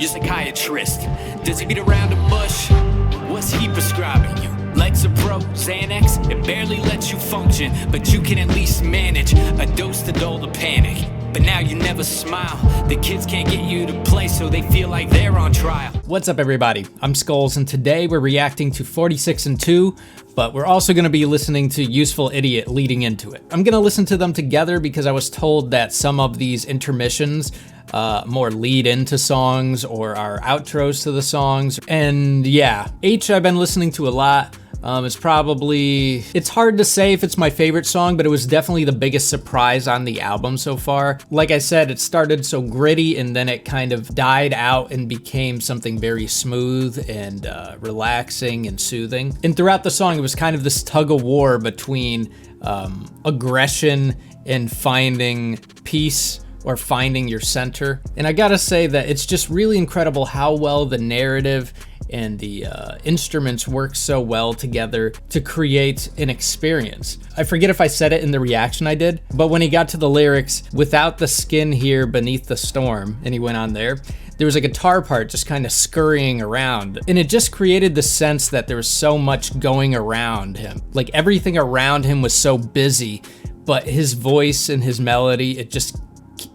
your psychiatrist? Does he beat around the bush? What's he prescribing you? Lexapro, Xanax, it barely lets you function, but you can at least manage a dose to dull the panic. But now you never smile. The kids can't get you to play, so they feel like they're on trial. What's up, everybody? I'm Skullz, and today we're reacting to 46 and 2, but we're also going to be listening to Useful Idiot leading into it. I'm going to listen to them together because I was told that some of these intermissions more lead into songs or are outros to the songs. And yeah, H I've been listening to a lot. It's hard to say if it's my favorite song, but it was definitely the biggest surprise on the album so far. Like I said, it started so gritty and then it kind of died out and became something very smooth and relaxing and soothing. And throughout the song, it was kind of this tug of war between aggression and finding peace or finding your center. And I gotta say that it's just really incredible how well the narrative and the instruments work so well together to create an experience. I forget if I said it in the reaction I did, but when he got to the lyrics, without the skin here beneath the storm, and he went on there was a guitar part just kind of scurrying around, and it just created the sense that there was so much going around him. Like everything around him was so busy, but his voice and his melody,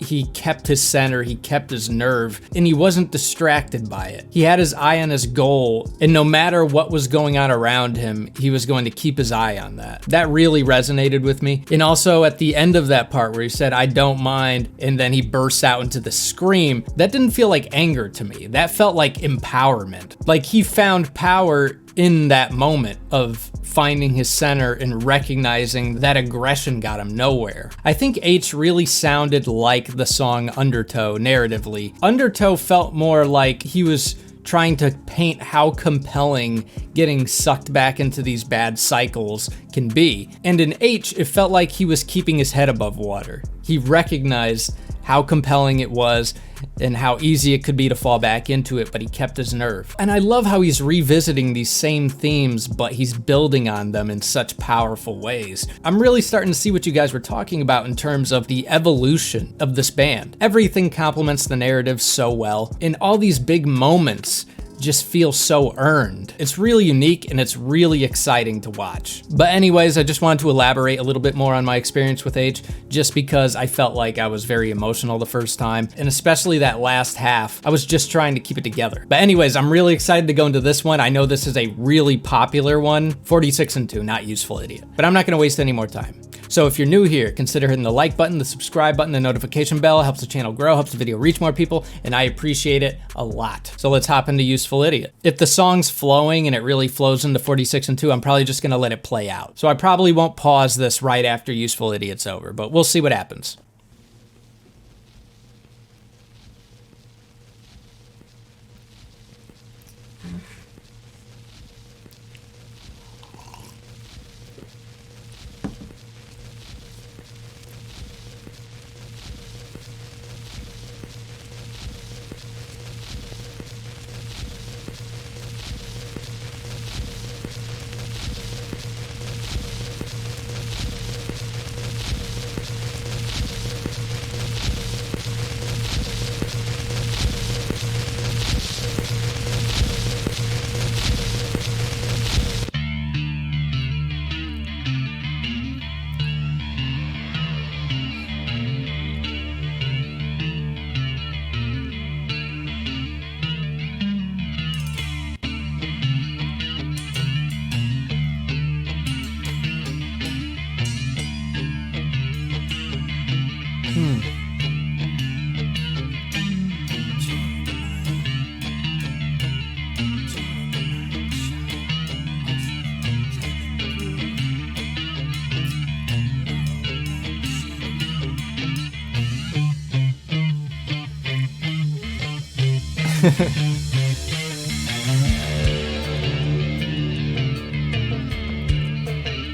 he kept his center, he kept his nerve, and he wasn't distracted by it. He had his eye on his goal, and no matter what was going on around him, he was going to keep his eye on that. That really resonated with me. And also at the end of that part where he said, "I don't mind," and then he bursts out into the scream, that didn't feel like anger to me. That felt like empowerment. Like he found power in that moment of finding his center and recognizing that aggression got him nowhere. I think H really sounded like the song Undertow narratively. Undertow felt more like he was trying to paint how compelling getting sucked back into these bad cycles can be. And in H, it felt like he was keeping his head above water. He recognized how compelling it was and how easy it could be to fall back into it, but he kept his nerve. And I love how he's revisiting these same themes, but he's building on them in such powerful ways. I'm really starting to see what you guys were talking about in terms of the evolution of this band. Everything complements the narrative so well, and all these big moments just feel so earned. It's really unique and it's really exciting to watch. But anyways, I just wanted to elaborate a little bit more on my experience with H, just because I felt like I was very emotional the first time, and especially that last half, I was just trying to keep it together. But anyways, I'm really excited to go into this one. I know this is a really popular one, 46 and 2, not Useful Idiot. But I'm not gonna waste any more time. So if you're new here, consider hitting the like button, the subscribe button, the notification bell. It helps the channel grow, helps the video reach more people, and I appreciate it a lot. So let's hop into Useful Idiot. If the song's flowing and it really flows into 46 and 2, I'm probably just gonna let it play out. So I probably won't pause this right after Useful Idiot's over, but we'll see what happens.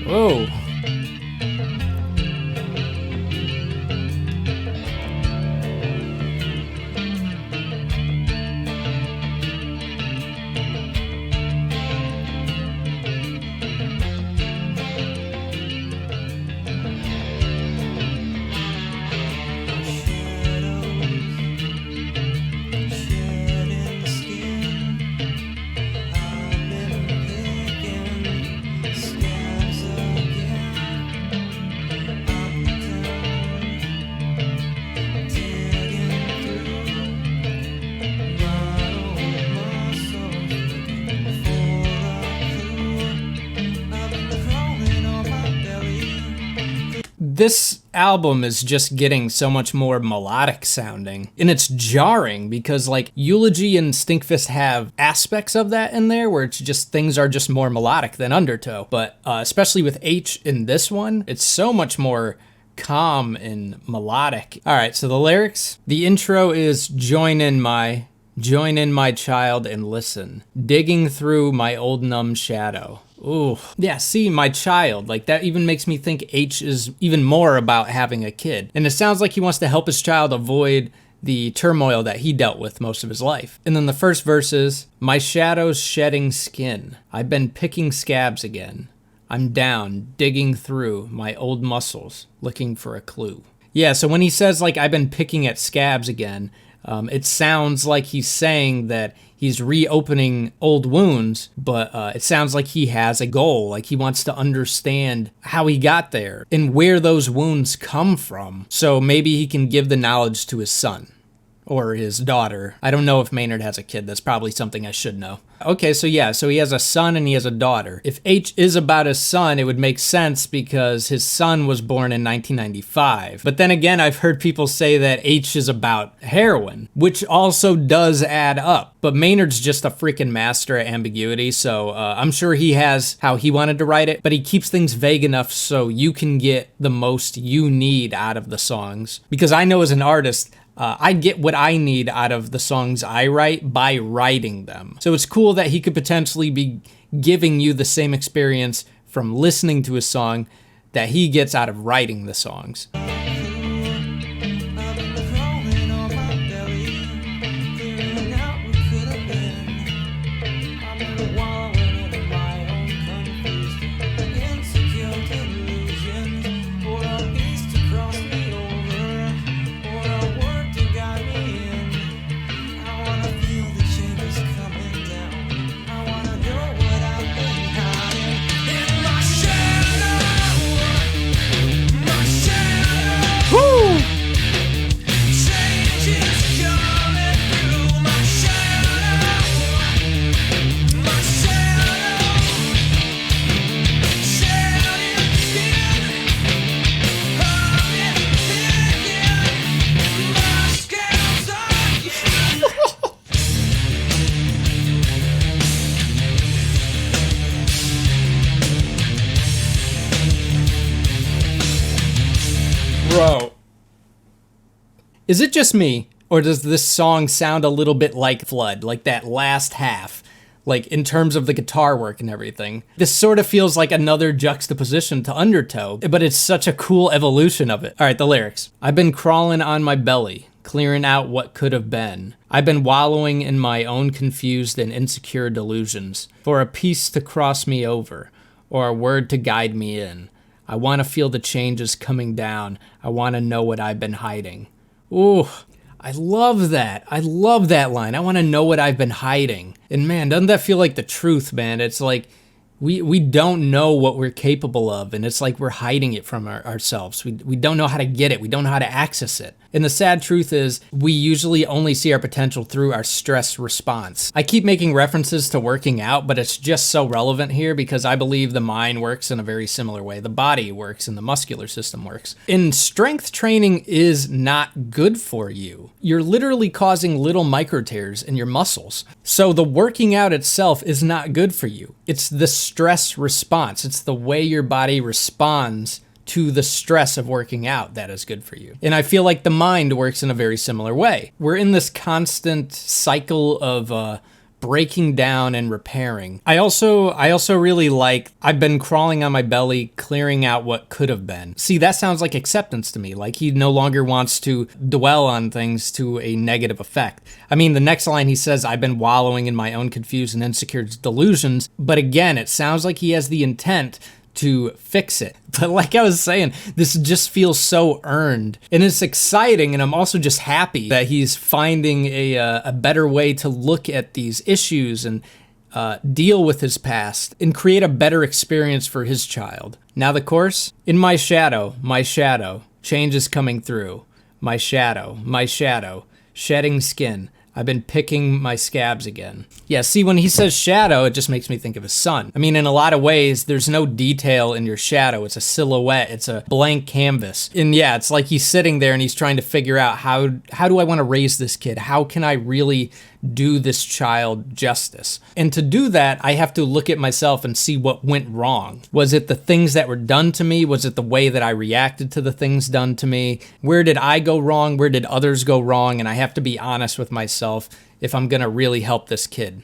Whoa. This album is just getting so much more melodic sounding, and it's jarring because like Eulogy and Stinkfist have aspects of that in there where it's just things are just more melodic than Undertow, but especially with H in this one, it's so much more calm and melodic. All right, so the lyrics, the intro is join in my child and listen, digging through my old numb shadow. Ooh, yeah, see, my child, like that even makes me think H is even more about having a kid. And it sounds like he wants to help his child avoid the turmoil that he dealt with most of his life. And then the first verse is, my shadow's shedding skin. I've been picking scabs again. I'm down, digging through my old muscles, looking for a clue. Yeah, so when he says, like, I've been picking at scabs again, it sounds like he's saying that he's reopening old wounds, but it sounds like he has a goal, like he wants to understand how he got there and where those wounds come from. So maybe he can give the knowledge to his son or his daughter. I don't know if Maynard has a kid. That's probably something I should know. Okay, so yeah, so he has a son and he has a daughter. If H is about his son, it would make sense because his son was born in 1995. But then again, I've heard people say that H is about heroin, which also does add up. But Maynard's just a freaking master at ambiguity, so I'm sure he has how he wanted to write it, but he keeps things vague enough so you can get the most you need out of the songs. Because I know as an artist, I get what I need out of the songs I write by writing them. So it's cool that he could potentially be giving you the same experience from listening to a song that he gets out of writing the songs. Bro, is it just me, or does this song sound a little bit like Flood, like that last half, like in terms of the guitar work and everything? This sort of feels like another juxtaposition to Undertow, but it's such a cool evolution of it. All right, the lyrics. I've been crawling on my belly, clearing out what could have been. I've been wallowing in my own confused and insecure delusions, for a piece to cross me over, or a word to guide me in. I want to feel the changes coming down. I want to know what I've been hiding. Ooh, I love that. I love that line. I want to know what I've been hiding. And man, doesn't that feel like the truth, man? It's like we don't know what we're capable of, and it's like we're hiding it from ourselves. We don't know how to get it. We don't know how to access it. And the sad truth is we usually only see our potential through our stress response. I keep making references to working out, but it's just so relevant here because I believe the mind works in a very similar way. The body works and the muscular system works. And strength training is not good for you. You're literally causing little micro tears in your muscles. So the working out itself is not good for you. It's the stress response. It's the way your body responds to the stress of working out that is good for you. And I feel like the mind works in a very similar way. We're in this constant cycle of breaking down and repairing. I also really like, I've been crawling on my belly, clearing out what could have been. See, that sounds like acceptance to me. Like he no longer wants to dwell on things to a negative effect. I mean, the next line he says, I've been wallowing in my own confused and insecure delusions. But again, it sounds like he has the intent to fix it. But like I was saying, this just feels so earned. And it's exciting, and I'm also just happy that he's finding a better way to look at these issues and deal with his past and create a better experience for his child. Now the chorus, in my shadow, change is coming through. My shadow, shedding skin. I've been picking my scabs again. Yeah, see, when he says shadow, it just makes me think of his son. I mean, in a lot of ways, there's no detail in your shadow. It's a silhouette. It's a blank canvas. And yeah, it's like he's sitting there and he's trying to figure out how do I want to raise this kid? How can I really do this child justice? And to do that, I have to look at myself and see what went wrong. Was it the things that were done to me? Was it the way that I reacted to the things done to me? Where did I go wrong? Where did others go wrong? And I have to be honest with myself if I'm gonna really help this kid.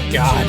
God.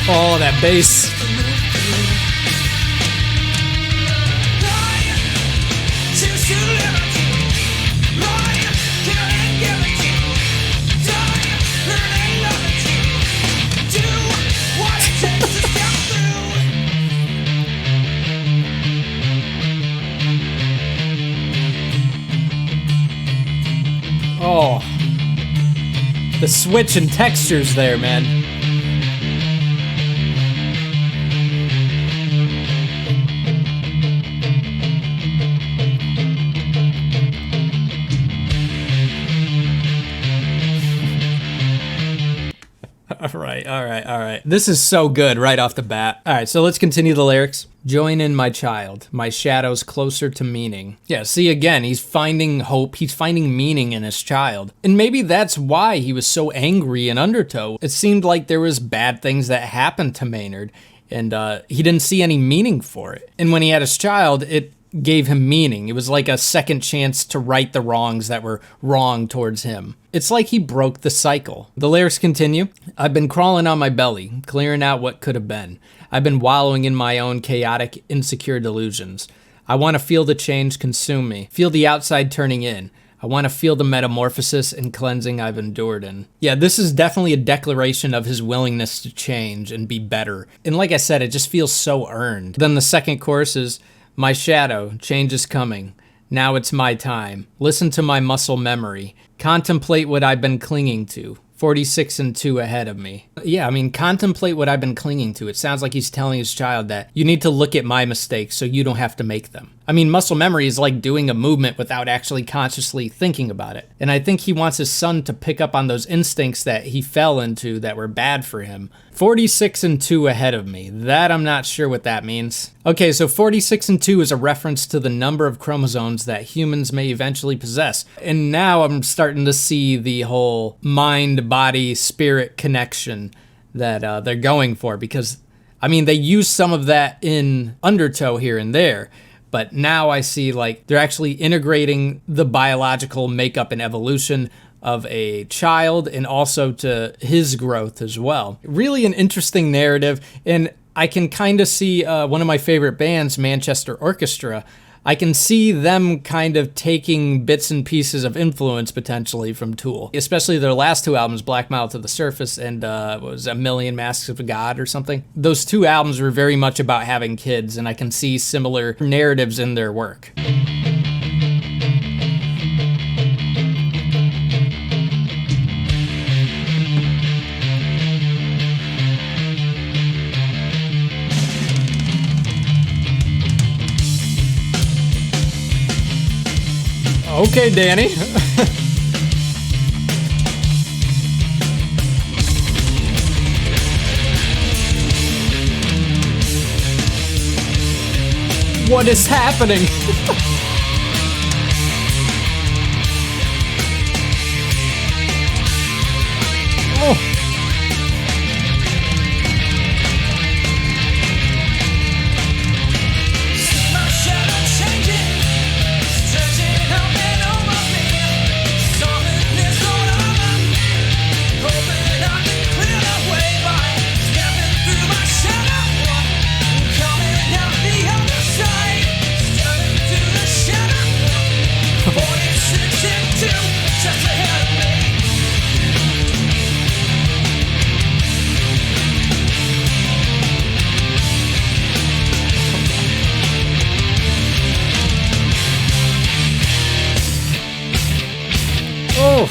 Oh, that bass. Oh, the switch in textures there, man. All right. This is so good right off the bat. All right, so let's continue the lyrics. Join in my child, my shadows closer to meaning. Yeah, see, again, he's finding hope. He's finding meaning in his child. And maybe that's why he was so angry in Undertow. It seemed like there was bad things that happened to Maynard, and he didn't see any meaning for it. And when he had his child, it gave him meaning. It was like a second chance to right the wrongs that were wrong towards him. It's like he broke the cycle. The lyrics continue. I've been crawling on my belly, clearing out what could have been. I've been wallowing in my own chaotic, insecure delusions. I want to feel the change consume me, feel the outside turning in. I want to feel the metamorphosis and cleansing I've endured in. Yeah, this is definitely a declaration of his willingness to change and be better. And like I said, it just feels so earned. Then the second chorus is, my shadow, change is coming. Now it's my time. Listen to my muscle memory. Contemplate what I've been clinging to. 46 and 2 ahead of me. Yeah, I mean, contemplate what I've been clinging to. It sounds like he's telling his child that you need to look at my mistakes so you don't have to make them. I mean, muscle memory is like doing a movement without actually consciously thinking about it. And I think he wants his son to pick up on those instincts that he fell into that were bad for him. 46 and 2 ahead of me. That I'm not sure what that means. Okay, so 46 and 2 is a reference to the number of chromosomes that humans may eventually possess. And now I'm starting to see the whole mind, body, spirit connection that they're going for, because, I mean, they use some of that in Undertow here and there. But now I see like they're actually integrating the biological makeup and evolution of a child and also to his growth as well. Really an interesting narrative, and I can kind of see one of my favorite bands, Manchester Orchestra. I can see them kind of taking bits and pieces of influence potentially from Tool, especially their last two albums, Black Mile to the Surface and what was it, A Million Masks of God or something. Those two albums were very much about having kids, and I can see similar narratives in their work. Okay, Danny. What is happening? Oh. Oh.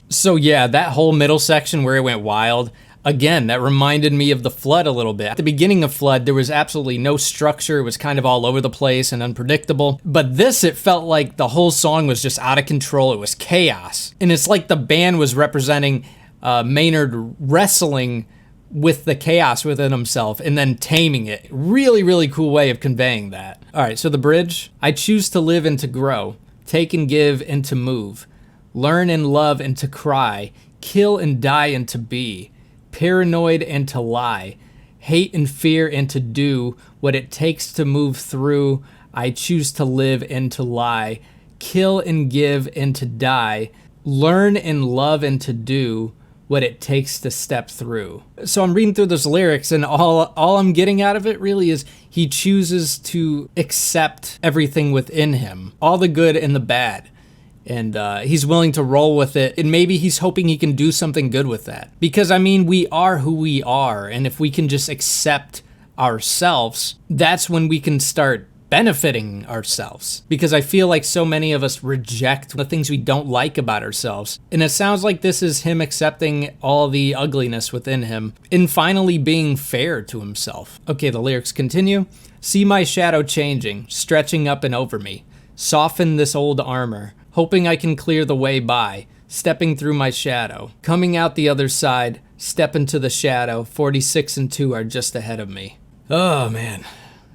So yeah, that whole middle section where it went wild, again, that reminded me of the Flood a little bit. At the beginning of Flood, there was absolutely no structure. It was kind of all over the place and unpredictable. But this, it felt like the whole song was just out of control. It was chaos. And it's like the band was representing Maynard wrestling with the chaos within himself and then taming it. Really, really cool way of conveying that. All right, so the bridge. I choose to live and to grow, take and give and to move, learn and love and to cry, kill and die and to be, paranoid and to lie, hate and fear and to do what it takes to move through. I choose to live and to lie, kill and give and to die, learn and love and to do what it takes to step through. So I'm reading through those lyrics, and all I'm getting out of it really is he chooses to accept everything within him, all the good and the bad. And he's willing to roll with it, and maybe he's hoping he can do something good with that. Because, I mean, we are who we are, and if we can just accept ourselves, that's when we can start benefiting ourselves. Because I feel like so many of us reject the things we don't like about ourselves. And it sounds like this is him accepting all the ugliness within him and finally being fair to himself. Okay, the lyrics continue. See my shadow changing, stretching up and over me. Soften this old armor, hoping I can clear the way by, stepping through my shadow. Coming out the other side, step into the shadow, 46 and 2 are just ahead of me. Oh man,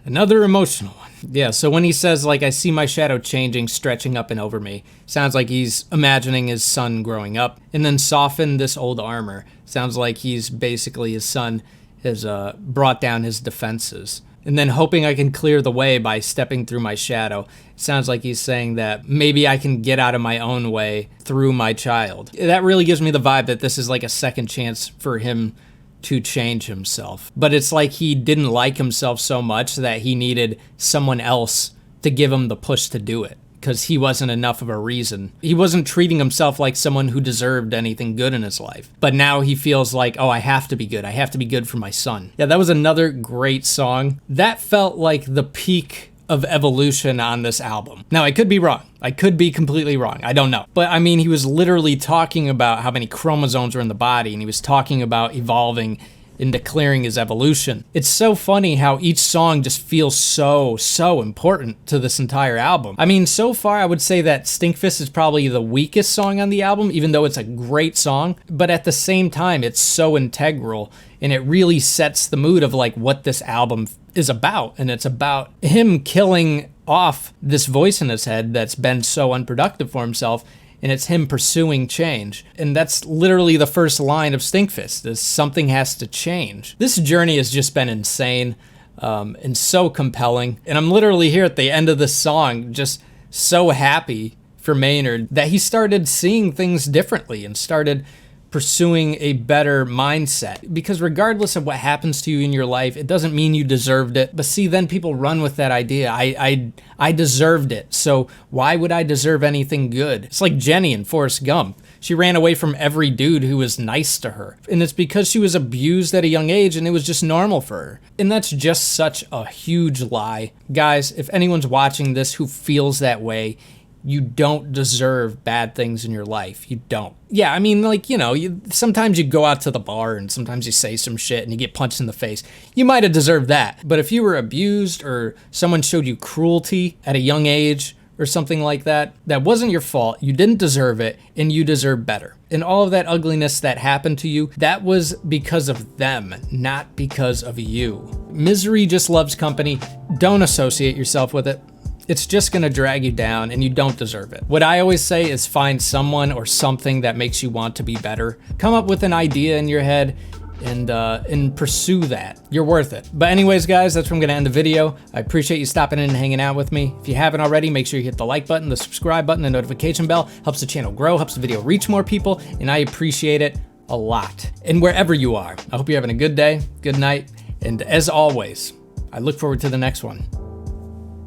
another emotional one. Yeah, so when he says, like, I see my shadow changing, stretching up and over me, sounds like he's imagining his son growing up. And then soften this old armor, sounds like he's basically, his son has brought down his defenses. And then hoping I can clear the way by stepping through my shadow. Sounds like he's saying that maybe I can get out of my own way through my child. That really gives me the vibe that this is like a second chance for him to change himself. But it's like he didn't like himself so much that he needed someone else to give him the push to do it, because he wasn't enough of a reason. He wasn't treating himself like someone who deserved anything good in his life. But now he feels like, oh, I have to be good. I have to be good for my son. Yeah, that was another great song. That felt like the peak of evolution on this album. Now, I could be wrong. I could be completely wrong. I don't know. But I mean, he was literally talking about how many chromosomes are in the body, and he was talking about evolving and declaring his evolution. It's so funny how each song just feels so important to this entire album. I mean, so far I would say that Stinkfist is probably the weakest song on the album, even though it's a great song, but at the same time, it's so integral, and it really sets the mood of like what this album is about. And it's about him killing off this voice in his head that's been so unproductive for himself, and it's him pursuing change. And that's literally the first line of Stinkfist, is something has to change. This journey has just been insane and so compelling. And I'm literally here at the end of this song just so happy for Maynard that he started seeing things differently and started pursuing a better mindset. Because regardless of what happens to you in your life, it doesn't mean you deserved it. But see, then people run with that idea. I deserved it, so why would I deserve anything good? It's like Jenny in Forrest Gump. She ran away from every dude who was nice to her. And it's because she was abused at a young age and it was just normal for her. And that's just such a huge lie. Guys, if anyone's watching this who feels that way, you don't deserve bad things in your life. You don't. Yeah, I mean, like, you know, sometimes you go out to the bar and sometimes you say some shit and you get punched in the face. You might have deserved that. But if you were abused or someone showed you cruelty at a young age or something like that, that wasn't your fault. You didn't deserve it, and you deserve better. And all of that ugliness that happened to you, that was because of them, not because of you. Misery just loves company. Don't associate yourself with it. It's just gonna drag you down and you don't deserve it. What I always say is find someone or something that makes you want to be better. Come up with an idea in your head and pursue that. You're worth it. But anyways, guys, that's where I'm gonna end the video. I appreciate you stopping in and hanging out with me. If you haven't already, make sure you hit the like button, the subscribe button, the notification bell. Helps the channel grow, helps the video reach more people, and I appreciate it a lot. And wherever you are, I hope you're having a good day, good night, and as always, I look forward to the next one.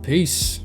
Peace.